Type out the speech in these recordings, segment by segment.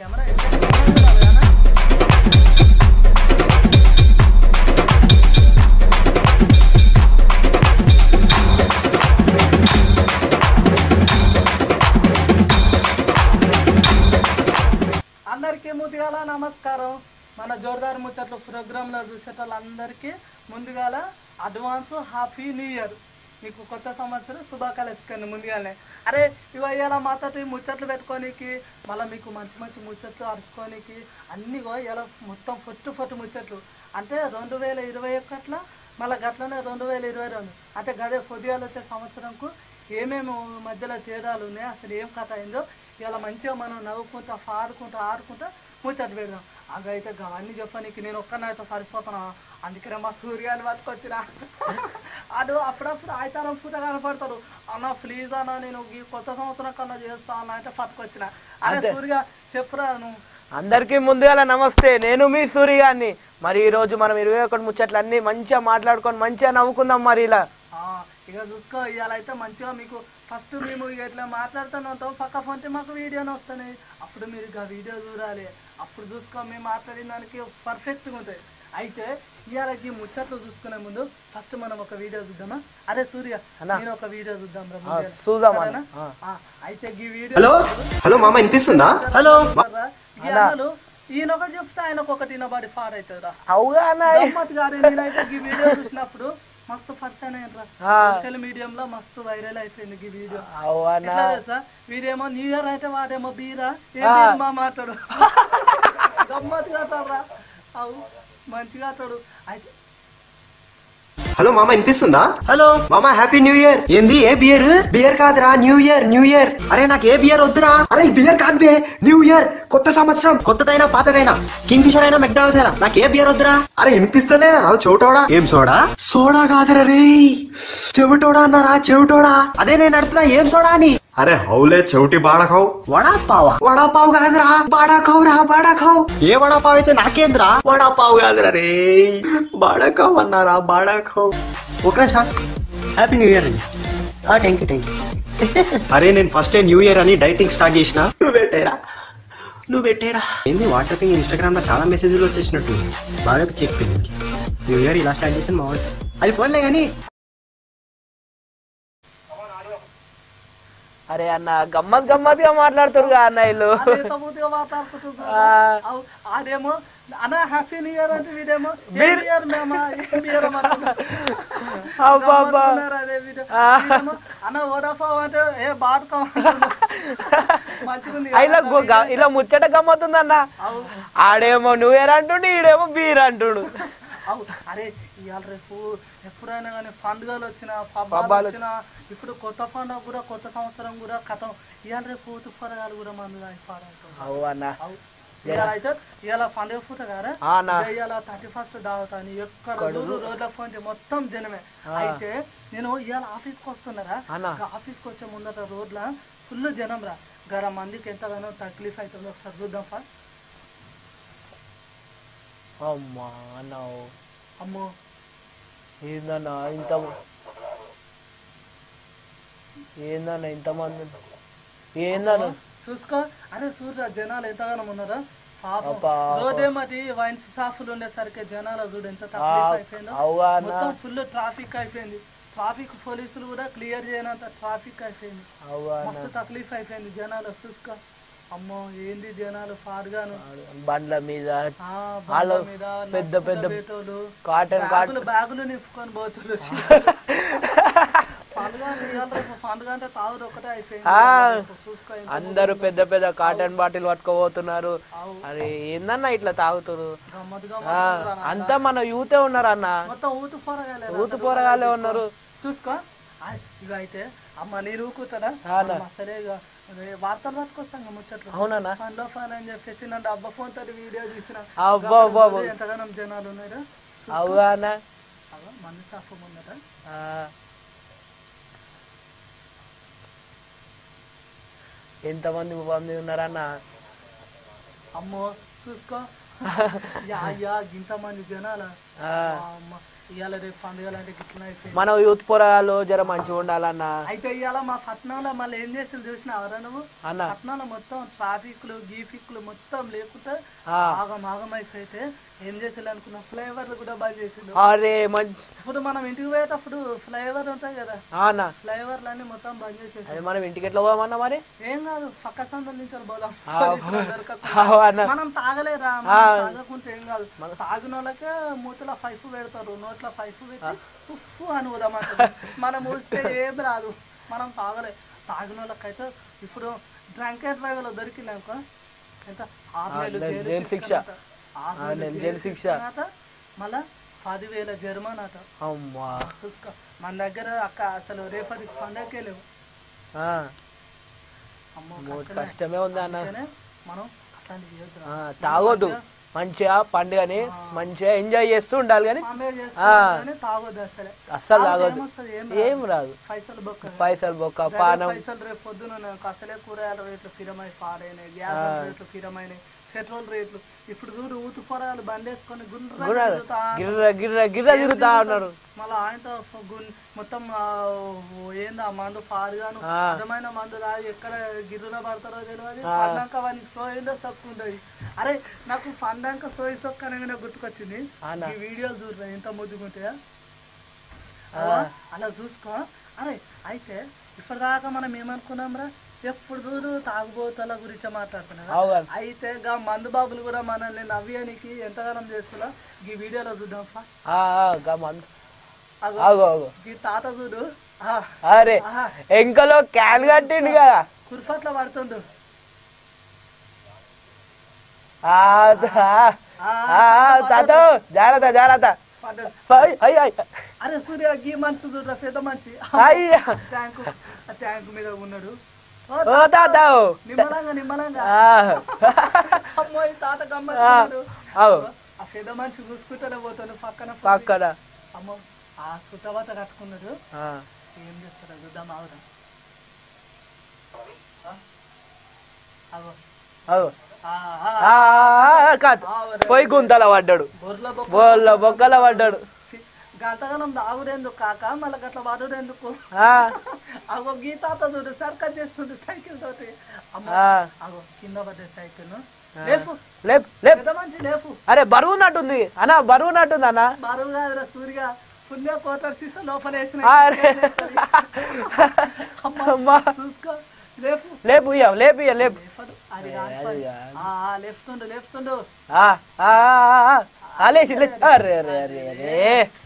Camera అందరికీ ముందుగాల నమస్కారం. మన జోర్దార్ ముచ్చట్లు ప్రోగ్రాంలో చూసేటోళ్ళందరికీ ముందుగాల అడ్వాన్స్ హ్యాపీ న్యూ ఇయర్. మీకు కొత్త సంవత్సరం శుభాకాంక్షలు ముందుగానే. అరే ఇవాళ మాతో ముచ్చట్లు పెట్టుకోనికి, మళ్ళీ మీకు మంచి మంచి ముచ్చట్లు అరుచుకోనికి అన్నీ ఇలా మొత్తం ఫొట్టు ముచ్చట్లు. అంటే 2021 మళ్ళీ గట్లనే 2022 అంటే గదే పొద్దుగాలు వచ్చే సంవత్సరంకు ఏమేమి మధ్యలో తేడాలు ఉన్నాయి, అసలు ఏం కథ అయిందో ఇలా మంచిగా మనం నవ్వుకుంటా ఆడుకుంటా ముచ్చట్లు పెడదాం. అయితే అవన్నీ చెప్పనీకి నేను ఒక్కనైతే సరిపోతున్నా. అందుకనే మా సూర్యాన్ని పట్టుకొచ్చినా. అడు అప్పుడప్పుడు ఆయితారం పూట కనపడతాడు. అన్న ప్లీజ్ అన్న నేను ఈ కొత్త సంవత్సరం కన్నా చేస్తా అన్న అంటే పట్టుకొచ్చిన. అదే సూర్య చెప్పురా నువ్వు. అందరికీ ముందుగా నమస్తే, నేను మీ సూర్యాన్ని. మరి ఈ రోజు మనం 21 ముచ్చట్లు అన్ని మంచిగా మాట్లాడుకొని మంచిగా నవ్వుకుందాం. మరి ఇలా ఇక చూసుకో, ఇవాళ అయితే మంచిగా మీకు ఫస్ట్ మేము ఇట్లా మాట్లాడుతూనే ఉంటాం. పక్క ఫోన్కి మాకు వీడియోని వస్తున్నాయి, అప్పుడు మీరు ఇక వీడియో చూడాలి. అప్పుడు చూసుకో మేము మాట్లాడిన దానికి పర్ఫెక్ట్గా ఉంటుంది. అయితే ఇవాళ ఈ ముచ్చట్లు చూసుకునే ముందు ఫస్ట్ మనం ఒక వీడియో చూద్దామా? అరే సూర్య నేను ఒక వీడియో చూద్దాం. అయితే ఈ వీడియో హలో మామ వినిపిస్తుందా? హలో ఈయన ఒకటి చెప్తే ఆయనకు ఒకటి వినబడి ఫార్ అవుతుందిరా. నేనైతే ఈ వీడియో చూసినప్పుడు మస్తు పరిచయం అయ్యారా, సోషల్ మీడియంలో మస్తు వైరల్ అయిపోయింది ఈ వీడియో. వీడేమో న్యూ ఇయర్ అయితే వాడేమో బీరా మా మాట్లాడు గమ్మత్తుగా తాడరా. అవు మంచిగా తాడు. అయితే హలో మామ వినిపిస్తుందా? హలో మామ హ్యాపీ న్యూ ఇయర్. ఏంది ఏ బియర్? బియర్ కాదురా, న్యూ ఇయర్. అరే నాకు ఏ బియర్ వద్దురా. అరే బియర్ కాదు బే, న్యూ ఇయర్, కొత్త సంవత్సరం. కొత్తదైనా పాతదైనా, కింగ్ ఫిషర్ అయినా మెక్డానల్డ్స్ అయినా నాకు ఏ బియర్ వద్దురా. అరే వినిపిస్తలే చోటోడా. ఏం సోడా? సోడా కాదురా రే, చెవిటోడా అన్నారా, చెవిటోడా. అదే నేను అడుగుతున్నా ఏం సోడా అని. అరే హౌలే చెవిటి బాడకావు. వడాపావు కాదురా, బాడాకావు. ఏ వడాపావు అయితే నాకేంద్రా, వడాపావు కాదురా రే, బాడకావు అన్నారా, బాడాకావు. Okay sir, happy new year అండి. Thank you. అరే నేను ఫస్ట్ న్యూ ఇయర్ అని డైటింగ్ స్టార్ట్ చేసిన. నువ్వు పెట్టేరా. ఏంది వాట్సాప్ ఇన్స్టాగ్రామ్ లో చాలా మెసేజ్లు వచ్చేసినట్టు. బాగా చెక్ న్యూ ఇయర్ ఇలా స్టార్ట్ చేసాను మా వాళ్ళు. అది ఫోన్లే కానీ. అరే అన్న గమ్మత్తుగా మాట్లాడుతురుగా అన్న వీళ్ళు. అదేమో అన్న హ్యాపీ న్యూ ఇయర్ అంటే వీడేమో అన్న వడాపావ్ అంటే ఏ బాడుకం ఇలా ముచ్చట గమ్మత్తుంది అన్న. ఆడేమో న్యూ ఇయర్ అంటుండు, ఈడేమో బీర్ అంటుడు. అరే ఇవాళ రేపు ఎప్పుడైనా కానీ పండుగలు వచ్చినా పబ్బాలు వచ్చినా, ఇప్పుడు కొత్త పండుగ కూడా కొత్త సంవత్సరం కూడా కథం. ఇవాళ రేపు పూత పొరగాలు కూడా మందు అయితే ఇవాళ పండుగ పూట కదా, ఇవాళ 31st దావుతాను ఎక్కడ రోడ్ల ఫోన్ మొత్తం జనమే. అయితే నేను ఇవాళ ఆఫీస్కి వస్తున్నారా, ఆఫీస్కి వచ్చే ముందట రోడ్ల ఫుల్ జనం రా. గర మందికి ఎంతగానో తక్లీఫ్ అవుతుందో ఒకసారి చూద్దాం ఫస్ట్. అమ్మో ఏందన్నా ఇంతమంది ఏందన్నా చూసుకో. అరే చూడరా జనాలు ఎంతగానో ఉన్నారా. రోడ్డే మరి వైన్స్ షాపులు ఉండేసరికి జనాలు చూడు ఎంత తక్లీఫ్ అయిపోయిందో. మొత్తం ఫుల్ ట్రాఫిక్ అయిపోయింది. ట్రాఫిక్ పోలీసులు కూడా క్లియర్ చేయనంత ట్రాఫిక్ అయిపోయింది. మస్తు తక్లీఫ్ అయిపోయింది జనాలు. చూసుకో అమ్మో ఏంది జనాలు పాడుగాను. బండ్ల మీద పెద్ద కాటన్ బ్యాగులు నింపుకొని పోతులు. పండుగ అంటే తాగుడు ఒకటే అయిపోయింది. అందరూ పెద్ద కాటన్ బాటిల్ పట్టుకోబోతున్నారు. అరే ఏందన్నా ఇట్లా తాగుతారు. అంతా మన యూతే ఉన్నారు అన్న, మొత్తం ఊతు పోరగాలే ఉన్నారు. చూసుకో. ఇక అయితే అమ్మ నీరు ఊకుతారా సరే. వార్తలు పట్టుకొస్తాం ముచ్చట్లు. అవునా ఫోన్లో ఫోన్ అని చెప్పేసి నన్ను అబ్బా ఫోన్ తోటి వీడియో తీసిన. ఎంతగానో జనాలు ఉన్నారా. అవునా మందు షాపు ముందట ఎంతమంది ఉన్నారన్న. అమ్మో చూసుకో ఇంతమంది జనాల. ఇవాళ రేపు పండుగలు అంటే గిట్లా అయిపోయింది. మనం యూత్ పోరాలు జర మంచిగా ఉండాలన్నా. అయితే ఇవాళ మా పట్నంలో మళ్ళీ ఏం చేసింది చూసినా ఎవరా నువ్వు? అన్న పట్నంలో మొత్తం ట్రాఫిక్లు గీఫిక్లు మొత్తం లేకుండా ఆగం అయిపోతే ఏం చేసేది అనుకున్నా ఫ్లైఓవర్లు కూడా బంద్ చేసిండు. అరే మంచి ఇప్పుడు మనం ఇంటికి పోయేటప్పుడు ఫ్లైఓవర్ ఉంటాయి కదా, అన్న ఫ్లైఓవర్లు అన్ని మొత్తం బంద్ చేసేసి అది మనం ఇంటికి ఎట్లా పోదామన్నా మరి? ఏం కాదు పక్క సందుల నుంచి పోదాం. మనం తాగలేరా, తాగకుంటే ఏం కాదు. తాగిన వాళ్ళకే మూతల పైపు పెడతారు, నోట్ల పైపు పెట్టి ఉప్పు అని పోదామంటారు. మనం ఊస్తే ఏం రాదు. మనం తాగిన వాళ్ళకైతే ఇప్పుడు డ్రంక్ అండ్ డ్రైవ్ లో దొరికిందనుకో ఎంత 6 నెలలు జైలు శిక్ష, 6 నెలలు జైలు శిక్ష, మళ్ళా 10,000 జరిమానా అట. అమ్మా చూసుకో మన దగ్గర అక్క అసలు రేపటి పండగకే లేవు. కష్టమే ఉంది అన్న. మనం అట్లాంటివి చేయొద్దు, తాగొద్దు. మంచిగా పండుగని మంచిగా ఎంజాయ్ చేస్తూ ఉండాలి కానీ తాగొద్దు అసలే. అస్సలు తాగొద్దు, ఏం రాదు. పైసలు బొక్క పానం. పైసలు రేపు పొద్దున అసలే కూరగాయల రేట్లు స్థిరమై పాడైనాయి, గ్యాస్ రేట్లు స్థిరమైనాయి, పెట్రోల్ రేట్లు. ఇప్పుడు చూడు ఊతు పొరాలు బండేసుకొని గిర్ర తిరుగుతా ఉన్నారు. మళ్ళీ ఆయనతో మొత్తం ఏందా మందు పాడుగాను నిజమైన మందు రాదు, ఎక్కడ గిర్రున పడతారో తెలియదు. పండాక వానికి సోయిందో సొక్కు ఉండదు. అరే నాకు పండాక సోయి సొక్కు అనగానే గుర్తుకొచ్చింది. ఈ వీడియోలు చూడరా ఎంత ముద్దుకుంటే అలా చూసుకో. అరే అయితే ఇప్పటిదాకా మనం ఏమనుకున్నాం రా, ఎప్పుడు చూడు తాగుబోతుల గురించి మాట్లాడుతున్నాం. అయితే గా మందు బాబులు కూడా మనల్ని నవ్యనికి ఎంతగానం చేస్తున్నా ఈ వీడియోలో చూద్దాం. ఈ తాత చూడు, అరే ఎంకలో క్యాన్ కట్టిండు కదా, కుర్పట్ల పడుతుండు. తాత జాగ్రత్త జాగ్రత్త. అరే సూర్య గీ మనిషి చూడరా పెద్ద మనిషి, ట్యాంకు మీద ఉన్నాడు. నిమ్మలంగా నిమ్మలంగా అమ్మో తాత గమ్మడు. ఆ పెద్ద మనిషి చూసుకుంటూనే పోతాడు పక్కన. అమ్మో ఆ సుట్టబట్ట కట్టుకున్నాడు. ఏం చేస్తాడు చూద్దాం. పోయి గుంతల పడ్డాడు, బొక్కల పడ్డాడు. గంటగానం తాగుడేందుకు కాక మళ్ళీ గట్ల పడుడేందుకు? అగో గీతాత చూడు సర్కస్ చేస్తుండు సైకిల్ తోటి. అగో కింద పడ్డే సైకిల్. మంచి లేపు. అరే బరువు ఉన్నట్టుంది అన్న, బరువు ఉన్నట్టుంది అన్న. బరువు కాదురా సూర్య, పుణ్య కోటర్ సీసా లోపల వేసిన. చూసుకో లేపు లేపు లేపు లేపు. లేపుతుండు లేపుతుండు.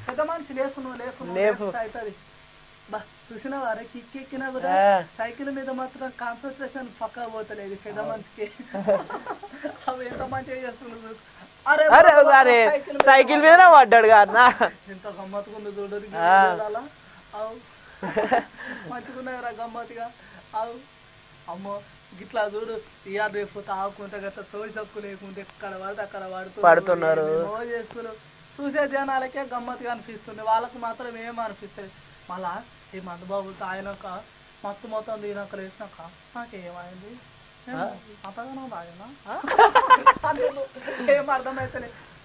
పెద్ద మనిషి లేపు నువ్వు లేపు అవుతుంది. బా చూసినావా అరే కిక్కెక్కినా కూడా సైకిల్ మీద మాత్రం కాన్సన్ట్రేషన్ పక్కా పోతలేదు పెద్ద మనిషికి. అవి ఎంత మంచిగా చేస్తుండ్రు. అరే సైకిల్ మీద పడ్డాడు కదా, ఎంత గమ్మత్తుకుంది చూడు. మంచిగున్నాయిరా గమ్మత్తుగా. అవు అమ్మో గిట్లా చూడు. ఇవాళ రేపు తాగుకుంటే గట్లా సోయి సక్కు లేకుంటే ఎక్కడ పడితే అక్కడ పడుతున్నారు చేస్తున్నారు. చూసే జనాలకే గమ్మత్తుగా అనిపిస్తుంది, వాళ్ళకు మాత్రం ఏం అనిపిస్తుంది. మళ్ళా ఈ మందుబాబు తాగినాక మత్తు మొత్తం తినాక వేసినాక నాకేమైంది అంతగానో తాగినా ఏం అర్థమైతే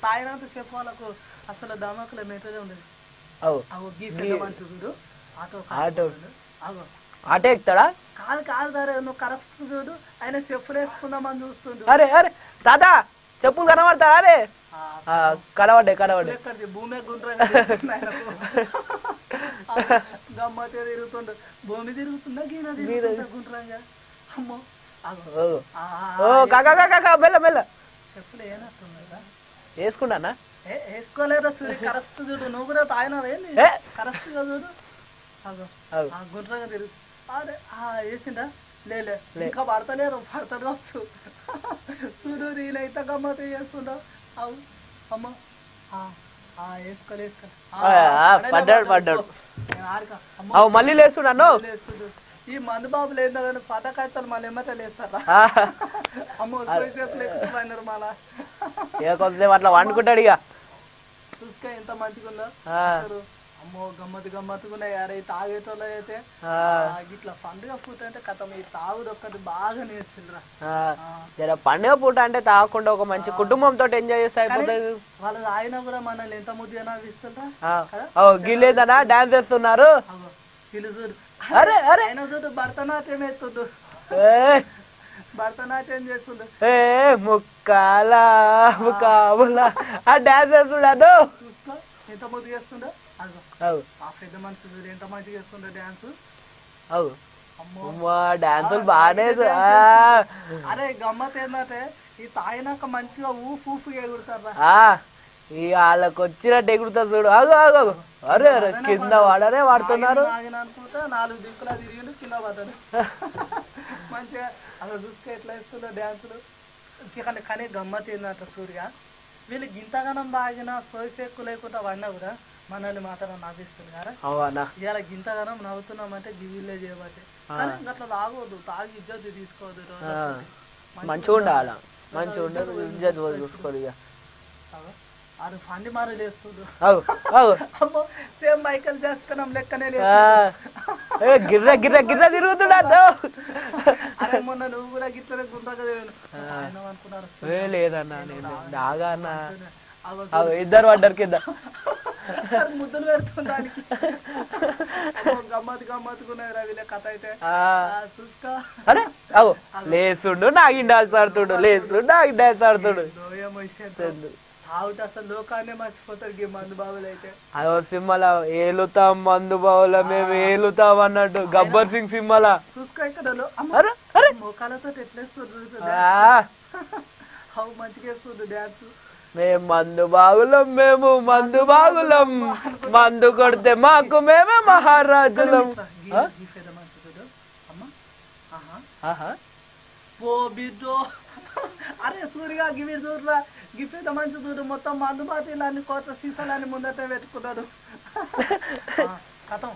తాగినంత చెప్పు వాళ్ళకు అసలు దమకులు మెట్టదే ఉండేది. అగో గీసే మంచి చూడు ఆటో ఆటో ఎక్కుతాడా? కాదు కాదు దారే నువ్వు కరెక్ట్ చూడు. ఆయన చెప్పులు వేసుకుందామని చూస్తుండు. అరే అరే తాత చెప్పులు కనబడతా? అరే కనబడ్డాయి భూమి గమ్మత్తుగా తిరుగుతుండు. భూమి తిరుగుతుందా గీన గుండ్రంగా. అమ్మో మెల్ల మెల్ల. చెప్పులు ఏనట్టున్నారా? వేసుకున్నానా? వేసుకోలేదా సూర్య? కరెక్ట్ చూడు. నువ్వు కూడా తాగినావేంది? కరెక్ట్ గా చూడు. గుండ్రంగా తిరుగు. అదే వేసిండా? లేలే ఇంకా పడతలేరు, పడతాడు వచ్చు. చూడు నేనైతే గమ్మత్ చేస్తుండవు. అవు అమ్మ పడ్డాడు. మళ్ళీ లేస్తున్నాను. ఈ మందు బాబులు ఏందో కానీ పథకాయతలు మళ్ళీ ఏమైతే లేస్తారా? అమ్మ లేకపోయినారు మళ్ళా అట్లా వండుకుంటాడు. ఇక చూసుకో ఎంత మంచిగా ఉందో. అమ్మో గమ్మత్తుకున్నాయి అరే ఈ తాగేటోళ్ళు అయితే ఇట్లా పండుగ పూట అంటే కథం ఈ తాగుడు ఒక్కటి బాగా నేర్చురా. జర పండుగ పూట అంటే తాగకుండా ఒక మంచి కుటుంబంతో ఎంజాయ్ చేస్తే అయిపోతుంది. వాళ్ళు ఆయన కూడా మనల్ని ఎంత ముద్దుగా ఇస్తుంటా గిల్లేదనా డాన్స్ చేస్తున్నారు. వీళ్ళు చూడు అరే అరే ఆయన చూడు భరతనాట్యం వేస్తుండు, భరతనాట్యం చేస్తుండు. ముక్కాలా ముక్కాబులా ఆ డాన్స్ చేస్తున్నాడు. చూసుకో ఎంత ముద్దు చేస్తుండో. ఆ పెద్ద మనిషి చూడు ఎంత మంచిగా చేస్తుండో డాన్స్. డాన్సులు బాగానే. అరే గమ్మత్ ఏంటంటే ఈ తాగినాక మంచిగా ఊపు ఎగురుతారా. ఈ వాళ్ళకి వచ్చినట్టు ఎగురుతా చూడు. అగు అగు అరే అరే కింద వాడరే వాడుతున్నారు. అనుకుంటా 4 దిక్కులా తిరిగిండు కింద పడ్డాడు. మంచిగా అలా చూస్తే ఎట్లా వేస్తుందో డాన్సులు. కానీ గమ్మత్ ఏంటంట సూర్య వీళ్ళు గింతగానం తాగినా సోయసెక్కు లేకుండా పడినా కూడా మనల్ని మాత్రం నవ్విస్తుంది కదా. ఇవాళ గింతగానం నవ్వుతున్నామంటే గివిలే చేయబట్టే. కానీ అట్లా తాగవద్దు, తాగి ఇజ్జత్ తీసుకోవద్దు. మంచిగా ఉండాలి, మంచిగా ఉండదు ఇజ్జత్ చూసుకోదు. అది ఫండి మారు లేస్తుండు. సేమ్ మైకల్ జాక్సన్ లెక్కనే గిర్ర గిర్ర గిర్ర తిరుగుతున్నాడు. అరే మొన్న నువ్వు కూడా గిట్లనే గుండ్రగా అనుకున్నారు. లేదన్నా నేను బాగా అన్నా ఇద్దరు పడ్డారు కింద ముద్దులు పెడుతుందానికి. గమ్మత్తుకున్నారు రవిలే కథ అయితే. చూసుకో అరే అవు లేస్తుండు నాకు డాన్స్ ఆడుతుడు, లేస్తుండు నాకు డాన్స్ ఆడుతుడు. ఆవుట అసలు లోకాన్ని మర్చిపోతారు ఈ మందు బావులు అయితే. అదో సినిమాల ఏలుతాం మందు బావుల మేము ఏలుతాం అన్నట్టు గబ్బర్ సింగ్ సినిమాల. చూసుకో ఇక్కడ మోకాలతో ఎట్లేస్తుంది మంచిగా వేస్తుంది డాన్స్. మేము మందు బాగులం, మేము మందు బాగులం, మందు కొడితే మాకు మేమే మహారాజులం. అరే సూర్యగా గివి చూడరా గిఫ్ట్ మంచి చూడు మొత్తం మందు బాటిల్ అన్ని కొత్త సీసాలన్నీ ముందట పెట్టుకున్నాడు. కథం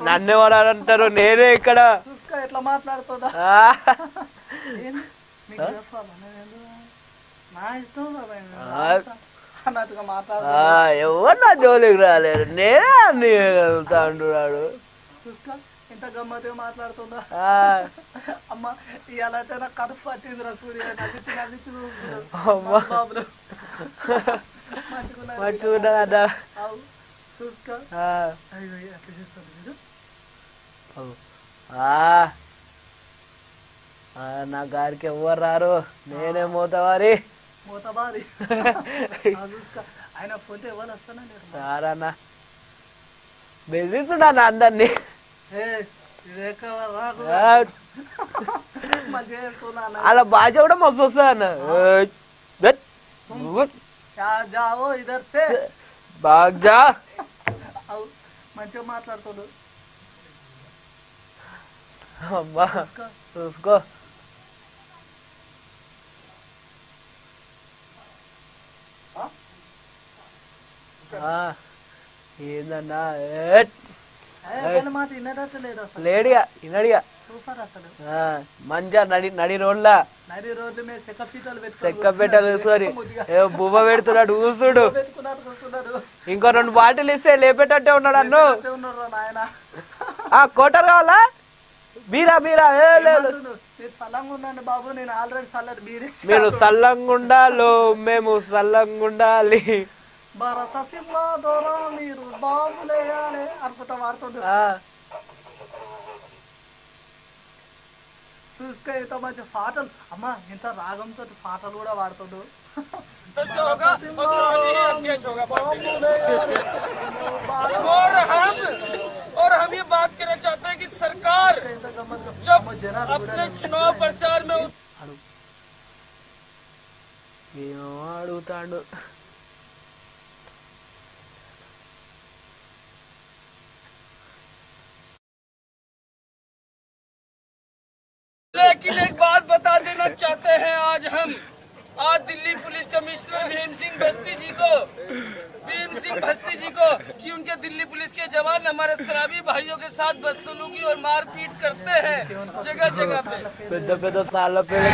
నన్నేవారు అంటారు, నేనే ఇక్కడ. చూసుకో ఎట్లా మాట్లాడుతుందా. నా ఇష్టం అన్నట్టుగా ఎవరు నా జోలికి రాలేరు, నేనే అన్ని వెళ్తా అంటున్నాడు. చూసుకో ఇంత గమ్మత్తుగా మాట్లాడుతుందా. అమ్మ ఇవాళ అయితే నాకు కడుపు పట్టిందిరా సూర్య. నవ్వించి నవ్వించి బాబులు మంచిగా చూసుకో అట్లా చేస్తాను. నా గారికి ఎవరు రారు, నేనే మోతవారి. చూసుకో ఆయన ఫోన్ ఎవరు వస్తానా రారన్నా బెదిరిస్తున్నా అందరినీ. అలా బాగా కూడా మస్తు వస్తా అన్న. బాగా మంచిగా మాట్లాడుతాడు. అమ్మా చూసుకో ఏందన్నా లేడిగా ఇనడిగా మంచిగా నడి రోడ్లా చెక్క పెట్టాలి సారీ బువ్వ పెడుతున్నాడు ఊసుడు. ఇంకో 2 బాటిల్ ఇస్తే లేపేటట్టే ఉన్నాడు అన్ను. కోటర్ కావాలా బీరా బీరా మీరు సల్లంగా ఉండాలో మేము సల్లంగా ఉండాలి. భరత సింహ దూరా మీరు బాబులేయాలి అనుకుంటా వాడుతుండ్రు. చూసుకో ఇంత మంచి పాటలు అమ్మా ఇంత రాగంతో పాటలు కూడా వాడుతుండ్రు. और हम ये बात कहना चाहते हैं कि सरकार जब अपने चुनाव प्रचार में అడుగుతాడు. लेकिन एक बात बता देना चाहते हैं, आज हम आज दिल्ली पुलिस कमिश्नर भीम सिंह बस्ती जी को कि उनके दिल्ली पुलिस के जवान हमारे शराबी भाइयों के साथ बदसलूकी और मारपीट करते हैं जगह जगह पे। పెద్ద పెద్ద సార్ల పేరు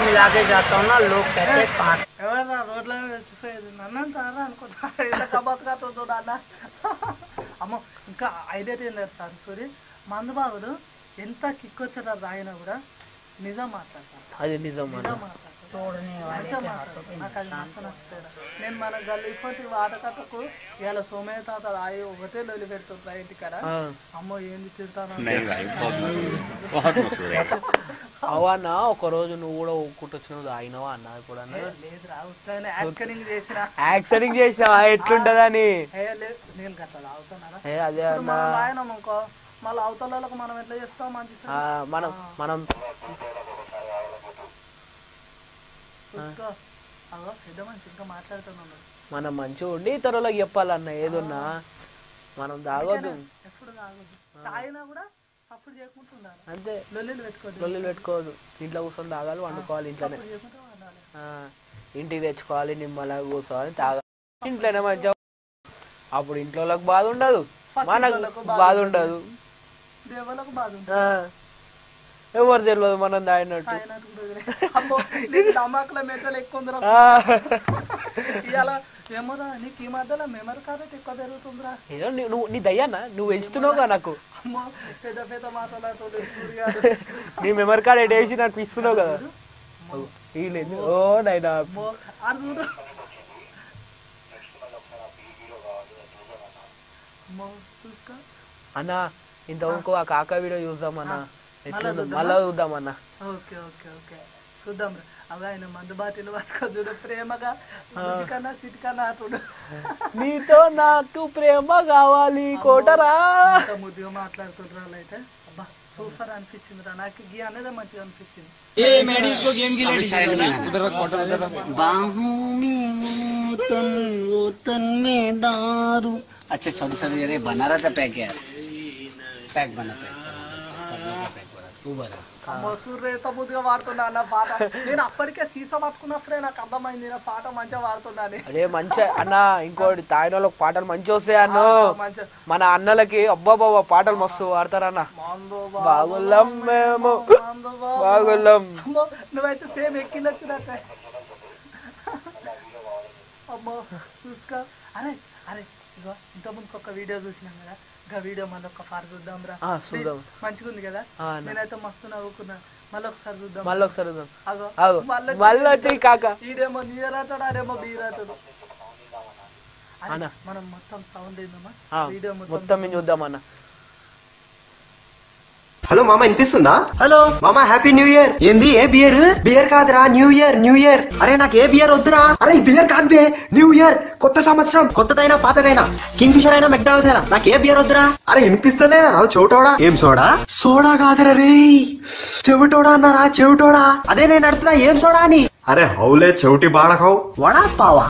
मिला के जाता हूँ ना, लोग कहते हैं कहाँ ఎవరైనా రోడ్ల మీద చచ్చిపోయేది నన్ను అంటారా అనుకుంటా ఇలా కబత్కాతో చూడాల అమ్మో ఇంకా ఐడియా ఏం లేదు సార్ సూరి మందు బాగుడు ఎంత కిక్ వచ్చారో రాయినా కూడా నిజం మాట్లాడతాను అది నిజం నిజం మాట్లాడతాను మంచిగా మాట్లాడతాను నాకు అది మస్తు నచ్చుతాయి నేను మన గల్లిపోతే వాటకట్టకు ఇలా సోమయ్య తాత రాయి ఒకటే లొలి పెడుతుంది ఇంటికాడ అమ్మో ఏంది తిడతాను అవన్న ఒక రోజు నువ్వు కూడా ఒక్కొట్టొచ్చినది అయినవా అన్న ఇప్పుడు లేదురా ఉత్తగానే యాక్టింగ్ చేసిన యాక్సిడెంట్ చేసినావా ఎట్లుంటదని లేదు నేను గట్లా తాగుతున్నారా అదే అన్న మనం రాయనాం ఇంకో మళ్ళీ అవతలకు మనం ఎట్లా చేస్తాం మంచి మనం మనం చూసుకో అగో పెద్ద మనిషి ఇంకా మాట్లాడుతున్నాడు మనం మంచిగా ఉండి ఇతరులకు చెప్పాలన్న ఏదున్నా మనం తాగొద్దు ఎప్పుడు తాగొద్దు తాగినా కూడా సప్పుడు చేయకుండా ఉండాలి అంతే లొల్లిలు పెట్టుకోవద్దు లొల్లిలు పెట్టుకోవద్దు ఇంట్లో కూర్చొని తాగాలి వండుకోవాలి ఇంట్లోనే సప్పుడు చేయకుండా ఉండాలి ఇంటికి తెచ్చుకోవాలి నిమ్మలాగా కూర్చోవాలి తాగాలి ఇంట్లోనే మంచిగా అప్పుడు ఇంట్లో బాధ ఉండదు మనకు బాధ ఉండదు దేవుళ్ళకు బాధ ఉంటుంది ఎవరు తెలియదు మనం తాగినట్టు అమ్మాకుల మెట్టలు ఎక్కువ ఉందిరా ఇవాళ ఏమోరా నీకు ఈ మధ్యలో మెమరీ కార్డ్ ఎక్కువ పెరుగుతుందిరా ఏదో నువ్వు నీ దయ్యానా నువ్వు పెంచుతున్నావుగా నాకు అమ్మో పెద్ద పెద్ద మాట్లాడుతుంది నీ మెమరీ కార్డ్ ఎటు వేసి నాకు ఇస్తున్నావు కదా లేదు ఓ నైనా చూడు చూసుకో అన్న ఇంతవరకు ఆ కాక వీడియో చూద్దామన్నా మళ్ళా చూద్దామన్నా ఓకే ఓకే ఓకే చూద్దాం అవి ఆయన మందు బాటిల్ పట్టుకో చూడు ప్రేమగా కన్నా సిటీ కన్నా చూడు నీతో నాకు ప్రేమ కావాలి కోటరా ముద్దుగా మాట్లాడుతుండ్రా అయితే అబ్బా సూపర్ అనిపించింది రా నాకు గీ అనేది మంచిగా అనిపించింది अच्छा सॉरी सॉरी अरे बना रहा था पैक यार पैक बना पैक सब लोग का पैक बना तू बना మసూరేత ముద్దుగా వాడుతున్నా అన్న పాట నేను అప్పటికే సీసా పట్టుకున్నప్పుడే నాకు అర్థమైంది నా పాట మంచిగా వాడుతున్నాను అదే మంచిగా అన్న ఇంకోటి తాగిన వాళ్ళకి పాటలు మంచిగా వస్తాయి అన్న మన అన్నలకి అబ్బా బాబా పాటలు మస్తు వాడతారన్న బాగులం మేము బాగులం నువ్వైతే సేమ్ ఎక్కిలొచ్చినట్టే అమ్మో చూసుకో అరే అరే ఇగో ఇంతకుముందు ఒక వీడియో చూసినాం కదా ఇంకా వీడియో మళ్ళీ ఒక్కసారి చూద్దాం రా మంచిగా ఉంది కదా నేనైతే మస్తు నవ్వుకున్నా మళ్ళీ ఒకసారి చూద్దాం మళ్ళీ ఒకసారి చూద్దాం అగో మళ్ళీ వచ్చి కాక ఈడేమో నీరు అవుతాడు ఆడేమో బీర్ అవుతాడు మనం మొత్తం సౌండ్ ఏందమ్మా వీడియో మొత్తం చూద్దాం అన్న హలో మామ వినిపిస్తుందా హలో మామ హ్యాపీ న్యూ ఇయర్ ఏంది ఏ బియర్ బియర్ కాదురా న్యూ ఇయర్ న్యూ ఇయర్ అరే నాకు ఏ బియర్ వద్దురా అరే ఈ బియర్ కాదు బే న్యూ ఇయర్ కొత్త సంవత్సరం కొత్తదైనా పాతదైనా కింగ్ ఫిషర్ అయినా మెక్డానల్డ్స్ అయినా నాకు ఏ బియర్ వద్దురా అరే వినిపిస్తలే రావు చెవిటోడా ఏం సోడా సోడా కాదురా రే చెవిటోడా అన్నారా చెవిటోడా అదే నేను అడుగుతున్నా ఏం సోడా అని అరే హౌలే చెవిటి బాడకావు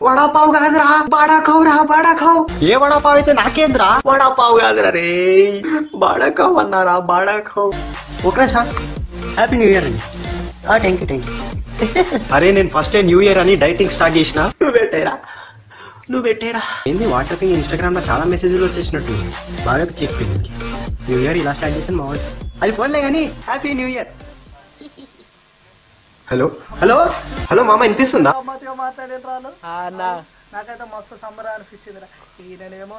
వడాపావు కాదురా బాడాకావు రా బాడాకావు ఏ వడాపావు అయితే నాకేంద్రా వడాపావు కాదురా రే బాడాకావు అన్నారా బాడాకావు okay sir happy new year అండి థ్యాంక్ యూ అరే నేను ఫస్ట్ న్యూ ఇయర్ అని డైటింగ్ స్టార్ట్ చేసిన నువ్వు పెట్టేరా ఏంది వాట్సాప్ ఇన్స్టాగ్రామ్ లో చాలా మెసేజ్లు వచ్చేసినట్టు బాగా చెప్పింది న్యూ ఇయర్ ఇలా స్టార్ట్ చేసాను మా వాళ్ళు అది పోన్లే కానీ happy new year hello hello hello మామ వినిపిస్తుందా మాట్లాడే రాను నాకైతే మస్తు సంబరం అనిపించింది ఈయనేమో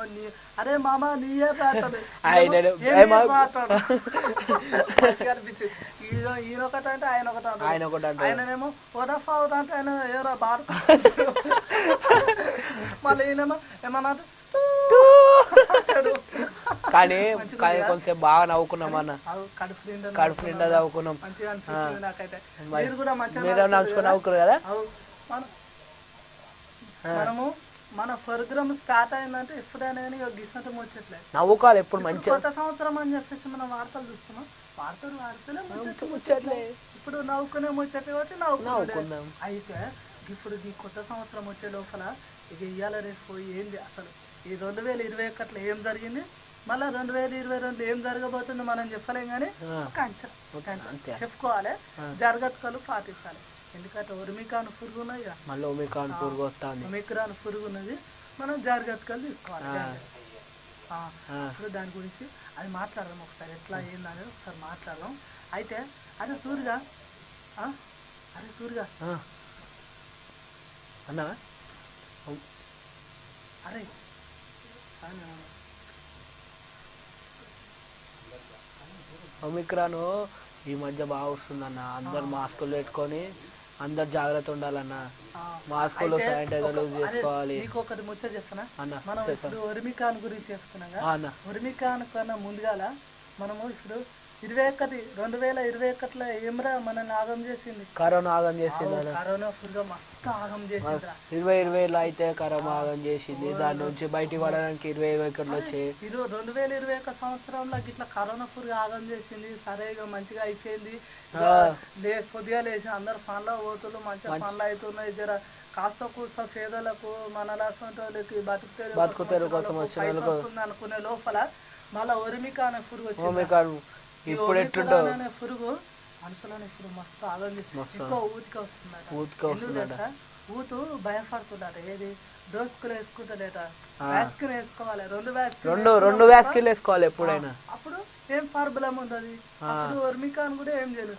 అరే మామ నీ ఇయర్ అనిపించింది ఈయన ఒకటి అంటే ఆయన ఒకటి ఆయననేమో వడఫా అంటే ఆయన ఎవరో బార్ మళ్ళీ ఈయనేమో ఏమన్నా కానీ కొంచెం బాగా నవ్వుకున్నాం అన్న కడుపు నిండా నవ్వుకున్నాం మీరు నవ్వుకుని నవ్వుకున్నారు కదా మనము మన ప్రోగ్రామ్ స్టార్ట్ అయిందంటే ఎప్పుడైనా గిసంటే ముచ్చట్లేదు నవ్వుకోవాలి ఎప్పుడు మంచి కొత్త సంవత్సరం అని చెప్పేసి మనం వార్తలు చూస్తున్నాం వార్తలే ముచ్చట్లే ఇప్పుడు నవ్వుకునే ముచ్చట్లు కాబట్టి నవ్వుకున్నాం అయితే ఇప్పుడు ఈ కొత్త సంవత్సరం వచ్చే లోపల ఇక ఇయ్యాల రేపు ఏంది అసలు ఈ 2021 ఏం జరిగింది మళ్ళీ 2022 ఏం జరగబోతుందో మనం చెప్పలేం కానీ ఒక అంచనా చెప్పుకోవాలి, జాగ్రత్తలు పాటించాలి. ఎందుకంటే ఒమిక్రాన్ పురుగు ఉన్నది కదా, మళ్ళీ ఒమిక్రాన్ పురుగు వస్తుంది, ఒమిక్రాన్ పురుగు ఉన్నది, మనం జాగ్రత్తలు తీసుకోవాలి. అసలు దాని గురించి అది మాట్లాడదాం ఒకసారి, ఎట్లా ఏందని ఒకసారి మాట్లాడదాం. అయితే అరే సూరిగా అన్నా అరే ఒమిక్రాన్ ఈ మధ్య బాగా వస్తుందన్న, అందరు మాస్కులు పెట్టుకొని అందరు జాగ్రత్త ఉండాలన్న, మాస్కులు శానిటైజర్ యూజ్ చేసుకోవాలి. నీకు ఒకటి ముచ్చట చెప్తున్నా, అన్న మనం ఇప్పుడు ఒమిక్రాన్ గురించి చెప్తున్నాం. ఒమిక్రాన్ కన్నా ముందుగాల మనము ఇప్పుడు 2021లో ఏమరా మనల్ని ఆగం చేసింది, కరోనా ఆగం చేసింది. కరోనా పురుగు మస్తు ఆగం చేసింది. 2020లో అయితే కరోనా ఆగం చేసింది, దాని నుంచి బయటికి పడడానికి 2021 వచ్చాయి. 2021 సంవత్సరంలో ఇట్లా కరోనా పురుగు ఆగం చేసింది. సరే ఇక మంచిగా అయిపోయింది, కొద్దిగా లేచి అందరు పనులు పోతులు మంచిగా పనులు అవుతున్నాయి. జర కాస్త కూస్త పేదలకు మనలాంటి వాళ్ళకి బతుకుతారు కోసం వస్తుంది అనుకునే లోపల మళ్ళీ ఒమిక్రాన్ పురుగు వచ్చింది. ఇప్పుడు ఎట్లుంటో పురుగు మనుషులను ఇప్పుడు మస్తు ఆగం ఎక్కువ ఊతికి వస్తుందట. ఊతు భయపడుతుందట. ఏది డోసుకులు వేసుకుంటాడట, వ్యాక్సిన్ వేసుకోవాలి, రెండు వ్యాక్సిన్లు వేసుకోవాలి ఎప్పుడైనా. అప్పుడు ఏం ప్రాబ్లం ఉండదు. అప్పుడు ఒమిక్రాన్ కూడా ఏం చేయదు,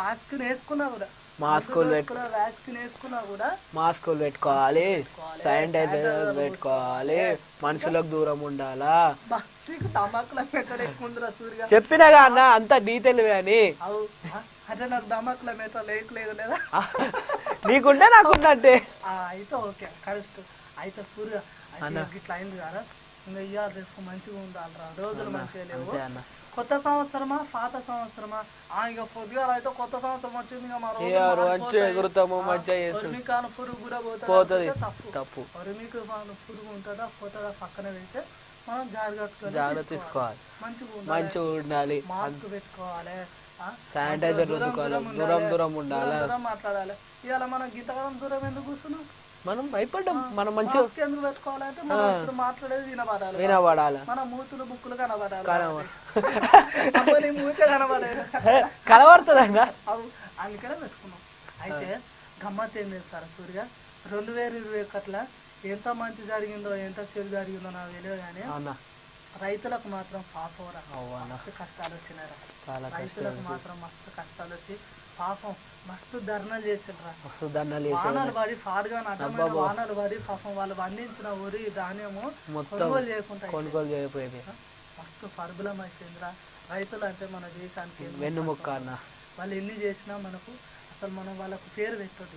వ్యాక్సిన్ వేసుకున్నా కూడా వ్యాక్సిన్ వేసుకున్నా కూడా మాస్కులు పెట్టుకోవాలి, శానిటైజర్ పెట్టుకోవాలి, మనుషులకు దూరం ఉండాలా. చెప్పినాగా అన్న అంత డీటెయిల్ అని. అంటే నాకు దమాకుల మెట్రో లేదు లేదా, నీకుంటే నాకున్నట్టే. అయితే ఓకే కరెక్ట్. అయితే సూర్య ఇట్లా అయింది కదా, ఇంకా ఇయ్యాలి రేపు మంచిగా ఉండాలిరా, రోజులు మంచిగా లేవు. కొత్త సంవత్సరమా పాత సంవత్సరమా? ఇక పొద్దుగా అయితే కొత్త సంవత్సరం వచ్చింది, ఒమిక్రాన్ పురుగు కూడా పోతుంది. తప్పు ఒమిక్రాన్ పురుగు ఉంటుందా పోతుందా పక్కన పెడితే మనం జాగ్రత్త తీసుకోవాలి, మంచిగా ఉండాలి, మాస్క్ పెట్టుకోవాలి, శానిటైజర్ దూరం ఉండాలి, మాట్లాడాలి. ఇవాళ మనం గీతకాలం దూరం ఎందుకు కూర్చున్నాం? మనం భయపడ్డాం. మనం మంచిగా ఎందుకు పెట్టుకోవాలంటే మనం ఇప్పుడు మాట్లాడేది వినబడాలి, మన మూతులు ముక్కులు కనబడాలి, కనబడుతుంది అందుకనే పెట్టుకున్నాం. అయితే గమ్మత్ ఏం లేదు సార్ సూర్య, 2021లో ఎంత మంచి జరిగిందో ఎంత చెడు జరిగిందో నాకు తెలియదు కానీ రైతులకు మాత్రం పాపం మస్తు కష్టాలు వచ్చినారా, రైతులకు మాత్రం మస్తు కష్టాలు వచ్చి పాపం మస్తు ధర్నాలు చేసిండ్రా. వానలు పడి పాడుగా వానలు పడి పాపం వాళ్ళు పండించిన ఊరి ధాన్యము కొనుగోలు చేయకపోయింది. మస్తు పరుగులం అయిపోయిందిరా. రైతులు అంటే మన దేశానికి వెన్నుముక్క అన్న. వాళ్ళు ఎన్ని చేసినా మనకు అసలు మనం వాళ్ళకు పేరు పెట్టదు.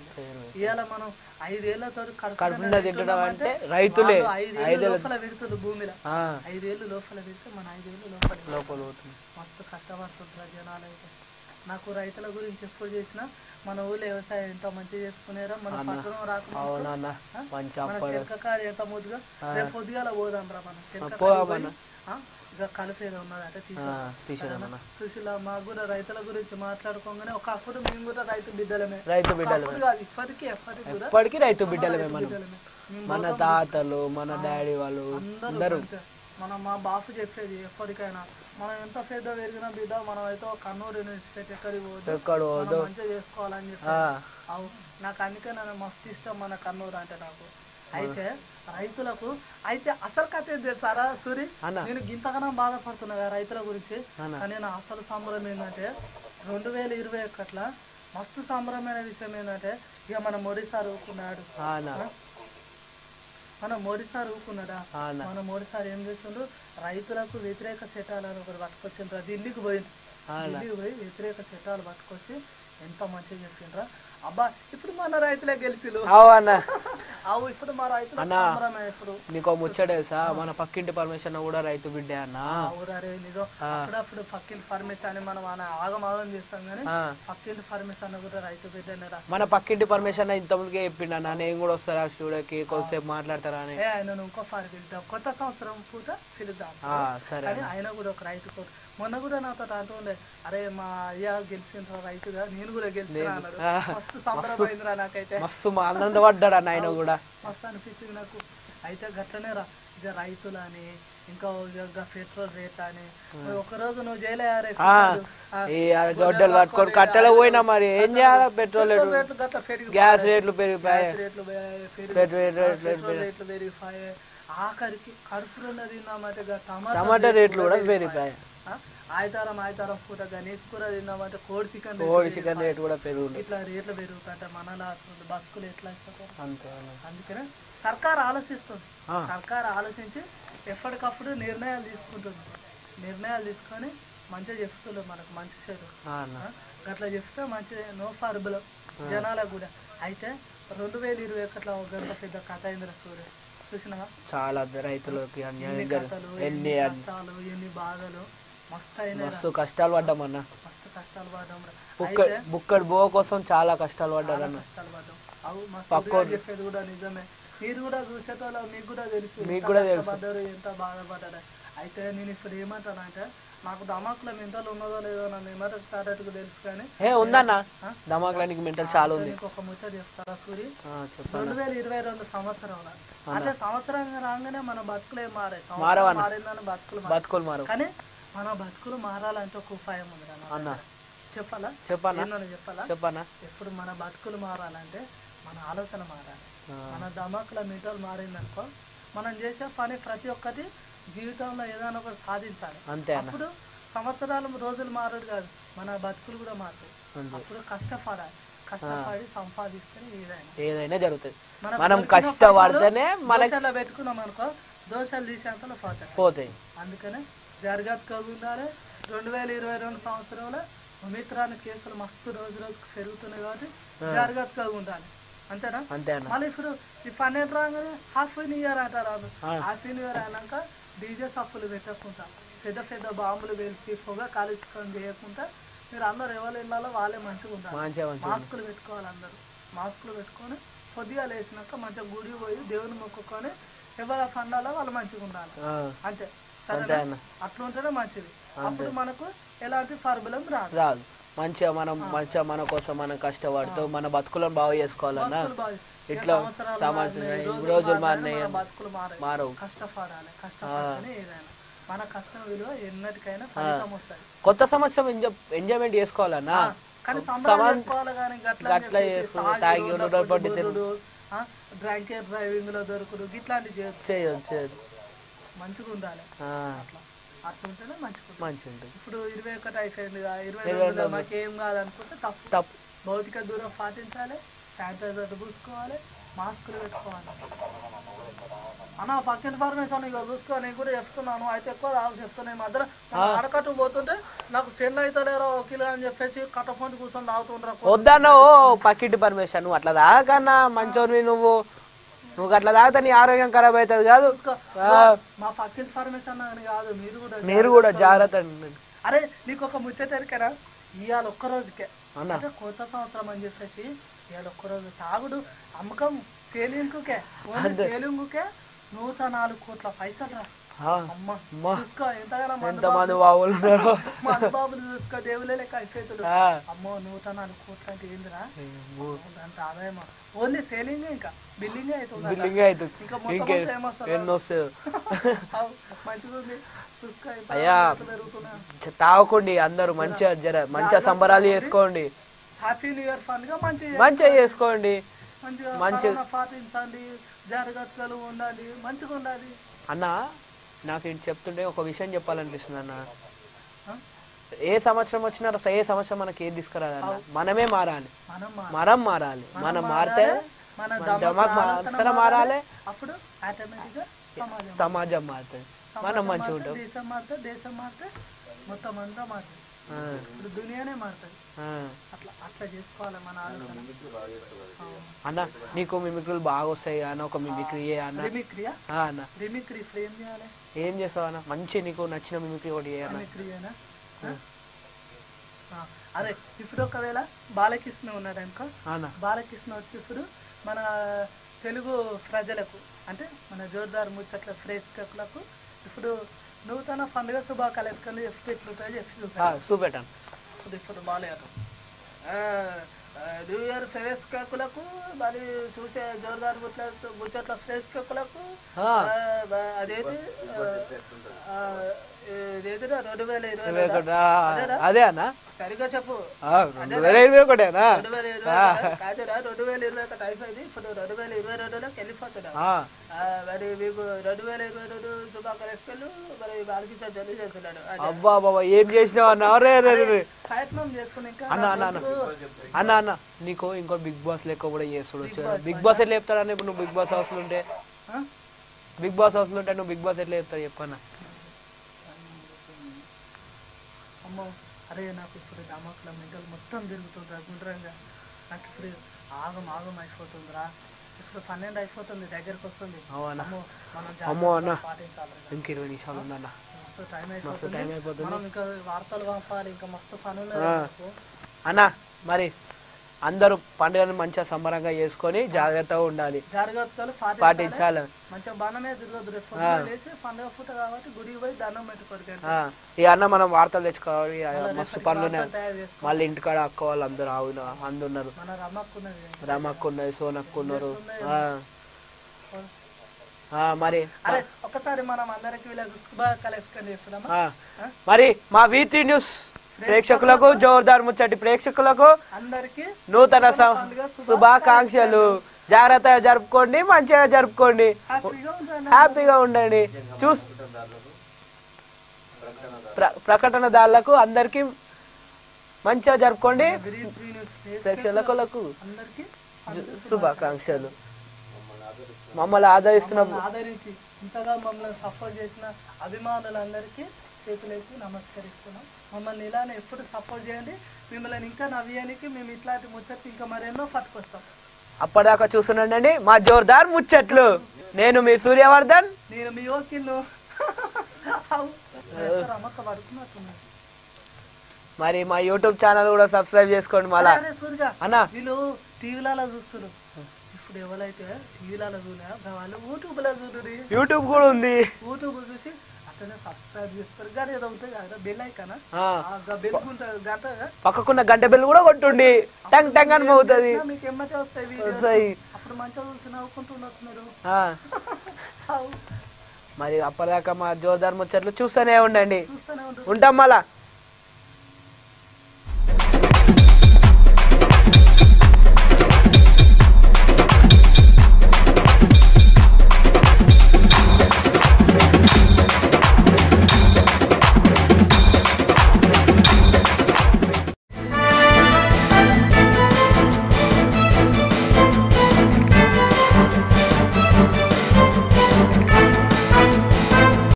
ఇవాళ మనం 5 ఏళ్లతో తింటడం అంటే రైతులే 5 లోపల పెడుతుంది భూమిలో, 5 ఏళ్ళు లోపల పెడితే మన 5 ఏళ్ళు లోపల మస్తు కష్టపడుతుంటారు జనాలు. అయితే నాకు రైతుల గురించి ఎప్పుడు చేసినా మన ఊళ్ళో వ్యవసాయం ఎంత మంచిగా చేసుకునేరా, మన పట్టణం రాకుండా మన శంఖకారి ఎంత ముద్దుగా. రేపు పొద్దుగాల పోదాం రా మనం శంఖకారి, ఇక కలిపి ఏదో ఉన్నదంటే సుశీల. మాకు కూడా రైతుల గురించి మాట్లాడుకోగానే ఒకప్పుడు మేము కూడా రైతు బిడ్డలమే, ఎప్పటికీ రైతు బిడ్డలమే. మన తాతలు మన డాడీ వాళ్ళు అందరూ మా బాపు చెప్పేది ఎప్పటికైనా మనం ఎంత పెద్ద పెరిగిన బిడ్డ మనం అయితే కన్నూరు యూనివర్సిటీ ఎక్కడికి పోదు మంచిగా చేసుకోవాలని చెప్పి. నాకు అందుకే నన్ను మస్తు ఇష్టం మన కన్నూరు అంటే నాకు. అయితే రైతులకు అయితే అసలు కథ తెలుసారా సూరి, నేను గింతగానో బాధపడుతున్నా రైతుల గురించి. కానీ నా అసలు సంబరం ఏంటంటే 2021లో మస్తు సంబరమైన విషయం ఏంటంటే ఇక మన మోడీ సార్ ఊరుకున్నాడు. మన మోడీ సార్ ఊరుకున్నాడా? మన మోడీ సార్ ఏం చేస్తుండ్రు, రైతులకు వ్యతిరేక చట్టాలను ఒకటి పట్టుకొచ్చిండ్రా. ఢిల్లీకి పోయి వ్యతిరేక చట్టాలు పట్టుకొచ్చి ఎంత మంచిగా చెప్పిండ్రా. అబ్బా ఇప్పుడు మన రైతులే గెలిచిలు. ఇప్పుడు మా రైతులు ఇప్పుడు నీకు ముచ్చట తెలుసా, మన పక్కింటి పర్మిషన్ కూడా రైతు బిడ్డే అన్న. నిజం, అప్పుడప్పుడు పక్కింటి పర్మిషన్ అని మనం ఆగం చేస్తాం కానీ పక్కింటి పర్మిషన్ కూడా రైతు బిడ్డనేరా. మన పక్కింటి పర్మిషన్ ఇంత ముందుకే చెప్పిండన్న, నేను కూడా వస్తారా స్టూడియోకి కొద్దిసేపు మాట్లాడతారా అని. ఆయన ఇంకోసారి పిలుద్దాం, కొత్త సంవత్సరం పూట పిలుద్దాం. సరే ఆయన కూడా ఒక రైతు కోరు. మొన్న కూడా నాతో అంటుండే, అరే మా అయ్యా గెలిచిన రైతుగా నేను కూడా గెలిచిన అన్నాడు. మస్తు సంబరమైందిరా నాకైతే, మస్తు ఆనందపడ్డాడు అన్న ఆయన కూడా, మస్తు అనిపించింది నాకు. అయితే గట్లనే రా, ఇక రైతులని ఇంకా పెట్రోల్ రేట్ అని ఒకరోజు నువ్వు జైలు గొడ్డలు పట్టుకొని కట్టెలు పోయినా మరి ఏం చేయాలి? పెట్రోల్ రేట్లు, గ్యాస్ రేట్లు పెరిగిపోయాయి, రేట్లు పెరిగిపోయాయి. ఆఖరికి కడుపులో తిన్నామంటే టమాటా రేట్లు కూడా పెరిగిపోయాయి. ఆయితారం పూట గణేష్ కూర తిన్నామంటే కోడి చికెన్ రేట్ కూడా పెరుగుతుంది. ఇట్లా రేట్లు పెరుగుతుంటే మనలా బతుకులు ఎట్లా ఇస్తారు? అంతే. అందుకనే సర్కార్ ఆలోచిస్తుంది. సర్కార్ ఆలోచించి ఎప్పటికప్పుడు నిర్ణయాలు తీసుకుంటుంది. నిర్ణయాలు తీసుకొని మంచిగా చెప్తున్నారు మనకు మంచి చెడు అట్లా చెప్తే మంచి నో ఫార్బుల్ జనాలకు కూడా. అయితే 2021 ఒక గంట పెద్ద కథ అయిందిరా సూర్య, చూసినా? చాలా రైతులకి ఎన్ని కథలు, ఎన్ని కష్టాలు, ఎన్ని బాధలు, మస్తు కష్టాలు పడ్డాం అన్న. మస్తు కష్టాలు పడ్డాం. బుక్కడి బో కోసం చాలా కష్టాలు పడ్డారు అన్న. చెప్పేది కూడా నిజమే. మీరు కూడా చూసేటోళ్ళు మీకు కూడా తెలుసు పడ్డారు, ఎంత బాధపడ్డారు. అయితే నేను ఇప్పుడు ఏమంటానంటే నాకు దమాకులో మెంటల్ ఉన్నదో లేదో నా మెంటల్ స్టార్ట్కు తెలుసు కానీ ఉందన్న దమాకులానికి మెంటల్ చాలా ఉంది. ఒక ముచ్చట చెప్తారా సూరి? 2022 సంవత్సరంలో అంటే సంవత్సరం రాగానే మన బతుకులు ఏం మారాయి. మారిందని బతుకులు మారు. కానీ మన బతుకులు మారాలంటే ఒక ఉపాయం ఉంది అన్న. చెప్పాలా? చెప్పాలా? ఎప్పుడు మన బతుకులు మారాలంటే మన ఆలోచన మారాలి. మన దమాకుల మెంటల్ మారిందనుకో మనం చేసే పని ప్రతి ఒక్కటి జీవితంలో ఏదైనా ఒకటి సాధించాలి. అప్పుడు సంవత్సరాలు రోజులు మారడు కాదు, మన బతుకులు కూడా మారుతాయి. అప్పుడు కష్టపడి సంపాదిస్తే ఏదైనా జరుగుతుంది. మనం కష్టపడితేనే దోషాలు పెట్టుకున్నాం అనుకో దోషాలు తీసేంతలో పోతాయి. అందుకనే జాగ్రత్తగా ఉండాలి. 2022 సంవత్సరంలో మిత్రాన్ని కేసులు మస్తు రోజు రోజుకు పెరుగుతున్నాయి కాబట్టి జాగ్రత్తగా ఉండాలి. అంతేనా? మళ్ళీ ఇప్పుడు ఈ 12 రాగానే హాఫ్ న్యూ ఇయర్ అంటారు. హాఫ్ న్యూ ఇయర్ అయినాక డీజే సప్పులు పెట్టకుండా పెద్ద పెద్ద బాంబులు వేసి పొగ కాలుష్యం చేయకుండా మీరు అందరు ఎవరు వెళ్ళాలో వాళ్ళే మంచిగా ఉంటారు. మాస్కులు పెట్టుకోవాలి. అందరూ మాస్కులు పెట్టుకొని పొద్దుగా లేచినాక మంచిగా గుడి పోయి దేవుని మొక్కుకొని ఎవరు పండాలో వాళ్ళు మంచిగా ఉండాలి. అంతే. సరే, అట్లుంటేనే మంచిది. అప్పుడు మనకు ఎలాంటి ప్రాబ్లం రాదు. మంచిగా మన కోసం మనం కష్టపడుతూ మన బతుకులను బాగు చేసుకోవాలన్నా ఇట్లా రోజులు మారవు. కష్టపడాలి. ఏదైనా మన కష్టం విలువ ఎన్నటికైనా కొత్త సంవత్సరం ఎంజాయ్మెంట్ చేసుకోవాలన్నా. గట్లా తాగి డ్రైవింగ్ లో దొరుకుడు ఇట్లాంటి చేయొచ్చు. మంచిగా ఉండాలి. అట్లుంటేనే మంచిగా ఉంటుంది. ఇప్పుడు 21 అయిపోయింది, 22 మాకేం కాదనుకుంటే తప్పు. భౌతిక దూరం పాటించాలి, శానిటైజర్ పూసుకోవాలి, మాస్కులు పెట్టుకోవాలి. అన్న పక్కింటి పర్మిషన్ ఇక చూసుకో, నేను కూడా చెప్తున్నాను. అయితే ఎక్కువ చెప్తున్నాను. ఈ మధ్యలో అడకట్టు పోతుంటే నాకు పెళ్ళి అయితే లేరో కిలో అని చెప్పేసి కట్టఫోన్ కూర్చొని తాగుతుండ్రా. వద్దన్నా పక్కింటి పర్మిషన్ నువ్వు అట్లా తాగన్నా మంచోని నువ్వు అట్లా తాగితే నీ ఆరోగ్యం ఖరాబ్ అవుతుంది కాదు. మా పక్కింటి పర్మిషన్ కాదు, మీరు కూడా జాగ్రత్త. అరే నీకు ఒక ముచ్చటరికరా, ఇవాళ ఒక్కరోజుకే అంటే కొత్త సంవత్సరం అని చెప్పేసి ఇవాళ ఒక్కరోజు తాగుడు అమ్మకం సేలింగ్కే 104 కోట్ల పైసలు రా. చూసుకో ఎంతమంది బాబులు బాబులు చూసుకో, దేవులే లెక్క అయిపోతుంది. అమ్మో 104 కోట్లు అంటే ఏందిరా? అంత ఆదాయమా? ఓన్లీ సేలింగ్ ఇంకా బిల్లింగ్ అవుతుంది. అయ్యా తాగకండి అందరు, మంచిగా సంబరాలు చేసుకోండి. హ్యాపీ న్యూ ఇయర్ ఫన్ గా మంచిగా చేసుకోండి. మంచిగా పాటించండి, జాగ్రత్తలు ఉండాలి, మంచిగా ఉండాలి. అన్న నాకు ఇది చెప్తుంటే ఒక విషయం చెప్పాలనిపిస్తుంది అన్న. ఏ సంవత్సరం వచ్చినా ఏ సంవత్సరం మనకి ఏది తీసుకురాదన్న, మనమే మారాలి. మనం మారాలి. మనం మారితే మారాలి, అప్పుడు సమాజం మారుతుంది, మనం మంచిగా ఉంటాం. దేశం మారితే మొత్తం అంతా మారుతుంది, ఇప్పుడు దునియానే మారుతుంది. అట్లా చేసుకోవాలి మన ఆలోచన. అన్న నీకు మిమిక్రీలు బాగా వస్తాయి అన్న, ఒక మిమిక్రీ అన్న. మిమిక్రీ ఏం చేయాలి? ఏం చేస్తావు అన్న? మంచి నీకు నచ్చిన మిమిక్రీ ఒకటి మిమిక్రీనా? అరే ఇప్పుడు ఒకవేళ బాలకృష్ణ ఉన్నాడు అనుకో, బాలకృష్ణ వచ్చి ఇప్పుడు మన తెలుగు ప్రజలకు అంటే మన జోర్దార్ ముచ్చట్ల ప్రేక్షకులకు ఇప్పుడు నూతన పండుగ శుభాకాంక్షలు ఎట్లుంటాయో చెప్పి చూపెట్టాను. ఇప్పుడు బాలయ్య న్యూ ఇయర్ ప్రేక్షకులకు మరి చూసే జోరుదారు ముచ్చట్ల ప్రేక్షకులకు అదేంటి ఇదేంటిరా 2021 అదే అన్న సరిగ్గా చెప్పు 2021 కాదురా 2021 అయిపోయింది ఇప్పుడు 2022లోకి వెళ్ళిపోతున్నా మరి మీకు 2022 శుభాకాంక్షలు మరి వారికి తెలియజేస్తున్నాడు. అబ్బా బాబా ఏం చేసినావు అన్న ప్రయత్నం చేసుకుని ఇంకా అన్న అన్న అన్న అన్న నీకు ఇంకో బిగ్ బాస్ లెక్క కూడా చేస్తాడు. బిగ్ బాస్ ఎట్లా చెప్తాడన్న ఇప్పుడు నువ్వు బిగ్ బాస్ హౌస్ లో ఉంటే నువ్వు బిగ్ బాస్ ఎట్లా చెప్తావు చెప్పన్నా. అమ్మో అరే నాకు ఇప్పుడు నమ్మకం మిగలు మొత్తం తిరుగుతుందిరా గుండ్రంగా. నాకు ఇప్పుడు ఆగం అయిపోతుందిరా. ఇప్పుడు 12 అయిపోతుంది, దగ్గరకు వస్తుంది. అమ్మో అన్న పాటించాలి. ఇంక 20 నిమిషాలు ఉందన్న. మస్తు టైం అయిపోతుంది. మనం ఇంకా వార్తలు పంపాలి, ఇంకా మస్తు పనులు అన్న. మరి అందరూ పండుగను మంచిగా సంబరంగా చేసుకొని జాగ్రత్తగా ఉండాలి, జాగ్రత్తలు పాటించాలి. మంచిగా బాణమే తిరగదు. పండుగ పూట కాబట్టి గుడికి పోయి దండం పెట్టుకోరు. ఈ అన్న మనం వార్తలు తెచ్చుకోవాలి, మస్తు పనులు. మళ్ళీ ఇంటికాడ అక్క వాళ్ళు అందరు అందున్నారు. రమక్క ఉన్నది, సోనక్క ఉన్నారు. మరి ఒకసారి మనం అందరికి కలెక్షన్ చేస్తున్నామా? మరి మా V3 న్యూస్ ప్రేక్షకులకు, జోర్దార్ ముచ్చటి ప్రేక్షకులకు అందరికి నూతన శుభాకాంక్షలు. జాగ్రత్తగా జరుపుకోండి, మంచిగా జరుపుకోండి, హ్యాపీగా ఉండండి. ప్రకటనదారులకు అందరికి మంచిగా జరుపుకోండి. ప్రేక్షకులకు శుభాకాంక్షలు. మమ్మల్ని ఆదరించి ఇంతగా మమ్మల్ని సపోర్ట్ చేసిన అభిమానులందరికీ చేతులేసి నమస్కరిస్తున్నాం. మమ్మల్ని ఇలానే ఎప్పుడు సపోర్ట్ చేయండి. మిమ్మల్ని ఇంకా నవ్వడానికి మేము ఇట్లాంటి ముచ్చట్లు ఇంకా మరెన్నో పట్టుకొస్తాం. అప్పటిదాకా చూస్తుండండి మా జోర్దార్ ముచ్చట్లు. నేను మీ సూర్యవర్ధన్, నేను మీ ఓకిన్ను. మరి మా యూట్యూబ్ ఛానల్ కూడా సబ్స్క్రైబ్ చేసుకోండి. మళ్ళా అన్న వీళ్ళు టీవీలలో చూస్తారు. ఇప్పుడు ఎవరైతే టీవీలలో చూడలే వాళ్ళు యూట్యూబ్ లో చూడండి. యూట్యూబ్ కూడా ఉంది. యూట్యూబ్ చూసి సబ్స్క్రైబ్ చేసుకోరు. కానీ ఏదో ఉంటుంది కదా బెల్ ఐకాన్, బెల్ గంట పక్కకున్న గంట బెల్ కూడా కొట్టుండి టంగ్ టంగ్ అని మోగుతుంది. మీకు ఎమ్మటే వస్తాయి. అప్పుడు మంచిగా చూసి నవ్వుకుంటున్నారు. మరి అప్పటిదాకా మా జోర్దార్ ముచ్చట్లు చూస్తూనే ఉండండి. ఉంటాం మళ్ళా.